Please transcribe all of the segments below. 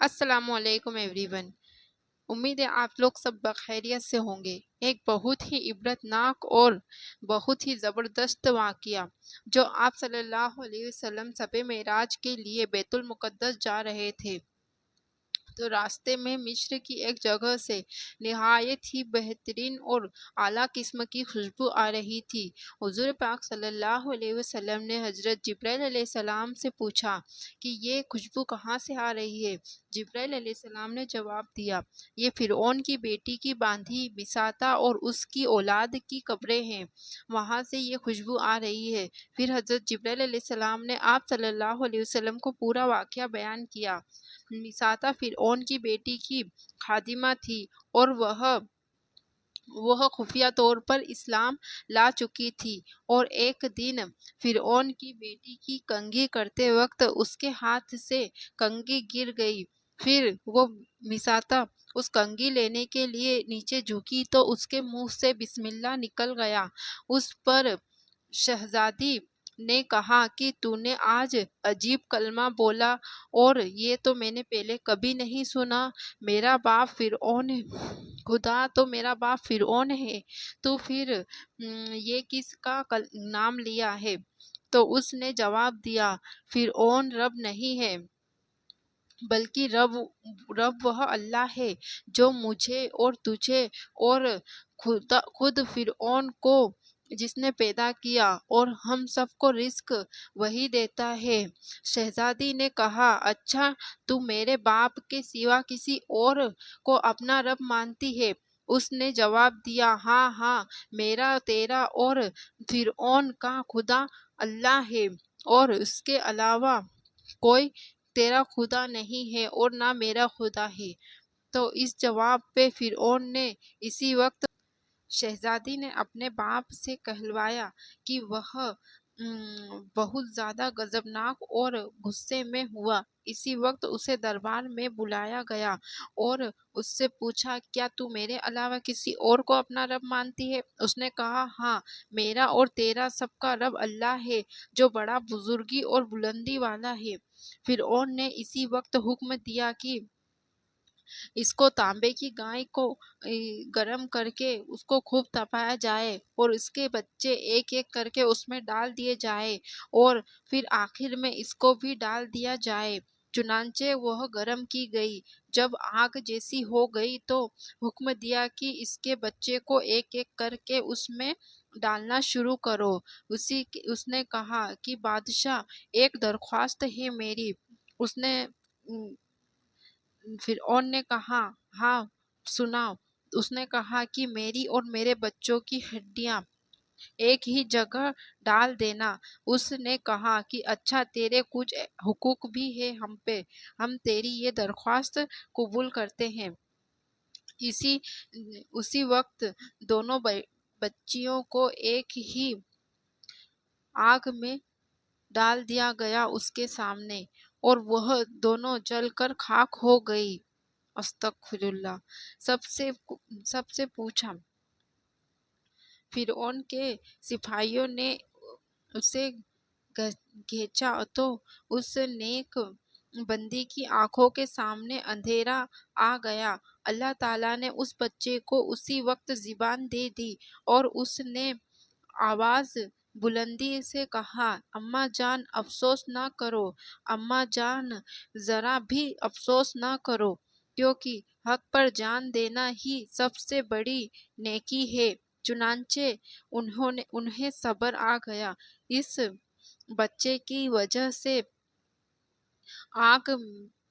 السلام علیکم every one. امید ہے آپ لوگ سب بخیریت سے ہوں گے۔ ایک بہت ہی عبرتناک اور بہت ہی زبردست واقعہ جو آپ صلی اللہ علیہ وسلم شب معراج کے لیے بیت المقدس جا رہے تھے تو راستے میں مصر کی ایک جگہ سے نہایت ہی بہترین اور اعلیٰ قسم کی خوشبو آ رہی تھی۔ حضور پاک صلی اللہ علیہ وسلم نے حضرت جبرائیل علیہ السلام سے پوچھا کہ یہ خوشبو کہاں سے آ رہی ہے؟ جبرائیل علیہ السلام نے جواب دیا، یہ فرعون کی بیٹی کی باندھی بساطا اور اس کی اولاد کی قبریں ہیں، وہاں سے یہ خوشبو آ رہی ہے۔ پھر حضرت جبرائیل علیہ السلام نے آپ صلی اللہ علیہ وسلم کو پورا واقعہ بیان کیا۔ بساطا فرعون کی بیٹی کی خادمہ تھی اور وہ خفیہ طور پر اسلام لا چکی تھی، اور ایک دن فرعون کی بیٹی کی کنگھی کرتے وقت اس کے ہاتھ سے کنگھی گر گئی۔ پھر وہ بساطا اس کنگھی لینے کے لیے نیچے جھکی تو اس کے منہ سے بسم اللہ نکل گیا۔ اس پر شہزادی نے کہا کہ تو نے آج عجیب کلمہ بولا، اور یہ تو میں نے پہلے کبھی نہیں سنا۔ میرا باپ فرعون ہے، خدا تو میرا باپ فرعون ہے، تو پھر یہ کس کا نام لیا ہے؟ تو اس نے جواب دیا، فرعون رب نہیں ہے، بلکہ رب وہ اللہ ہے جو مجھے اور تجھے اور خود فرعون کو جس نے پیدا کیا اور ہم سب کو رزق وہی دیتا ہے۔ شہزادی نے کہا، اچھا تو میرے باپ کے سوا کسی اور کو اپنا رب مانتی ہے؟ اس نے جواب دیا، ہاں ہاں، میرا، تیرا اور فرعون کا خدا اللہ ہے، اور اس کے علاوہ کوئی تیرا خدا نہیں ہے اور نہ میرا خدا ہے۔ تو اس جواب پہ فرعون نے اسی وقت شہزادی نے اپنے باپ سے کہلوایا کہ وہ بہت زیادہ غضبناک اور غصے میں ہوا۔ اسی وقت اسے دربار میں بلایا گیا اور اس سے پوچھا، کیا تو میرے علاوہ کسی اور کو اپنا رب مانتی ہے؟ اس نے کہا، ہاں، میرا اور تیرا سب کا رب اللہ ہے جو بڑا بزرگی اور بلندی والا ہے۔ فرعون نے اسی وقت حکم دیا کہ اس کو تانبے کی گائے کو گرم کر کے اس کو خوب تپایا جائے اور اس کے بچے ایک ایک کر کے اس میں ڈال دیے جائے، اور پھر آخر میں اس کو بھی ڈال دیا جائے۔ چنانچہ وہ گرم کی گئی۔ جب آگ جیسی ہو گئی تو حکم دیا کہ اس کے بچے کو ایک ایک کر کے اس میں ڈالنا شروع کرو۔ اس نے کہا کہ بادشاہ، ایک درخواست ہے میری۔ فرعون نے کہا، ہاں سناؤ۔ اس نے کہا کہ میری اور میرے بچوں کی ہڈیاں ایک ہی جگہ ڈال دینا۔ اس نے کہا کہ اچھا، تیرے کچھ حقوق بھی ہیں ہم پہ، ہم تیری یہ درخواست قبول کرتے ہیں۔ اسی وقت دونوں بچیوں کو ایک ہی آگ میں ڈال دیا گیا اس کے سامنے، اور وہ دونوں جل کر خاک ہو گئی۔ استغفر اللہ۔ سب سے پوچھا۔ فرعون کے سپاہیوں نے اسے کھینچا تو اس نیک بندی کی آنکھوں کے سامنے اندھیرا آ گیا۔ اللہ تعالیٰ نے اس بچے کو اسی وقت زبان دے دی اور اس نے آواز بلندی سے کہا، اماں جان افسوس نہ کرو، اماں جان ذرا بھی افسوس نہ کرو، کیونکہ حق پر جان دینا ہی سب سے بڑی نیکی ہے۔ چنانچہ انہیں صبر آ گیا۔ اس بچے کی وجہ سے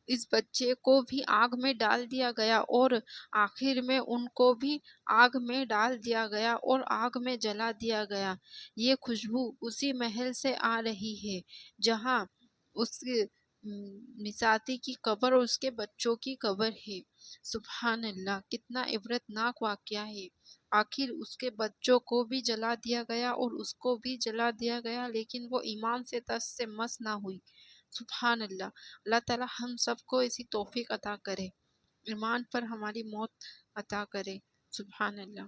اس بچے کو بھی آگ میں ڈال دیا گیا، اور آخر میں ان کو بھی آگ میں ڈال دیا گیا اور آگ میں جلا دیا گیا۔ یہ خوشبو اسی محل سے آ رہی ہے جہاں اس بساطی کی قبر اور اس کے بچوں کی قبر ہے۔ سبحان اللہ، کتنا عبرتناک واقعہ ہے۔ آخر اس کے بچوں کو بھی جلا دیا گیا اور اس کو بھی جلا دیا گیا، لیکن وہ ایمان سے تس سے مس نہ ہوئی۔ سبحان اللہ۔ اللہ تعالی ہم سب کو ایسی توفیق عطا کرے، ایمان پر ہماری موت عطا کرے۔ سبحان اللہ۔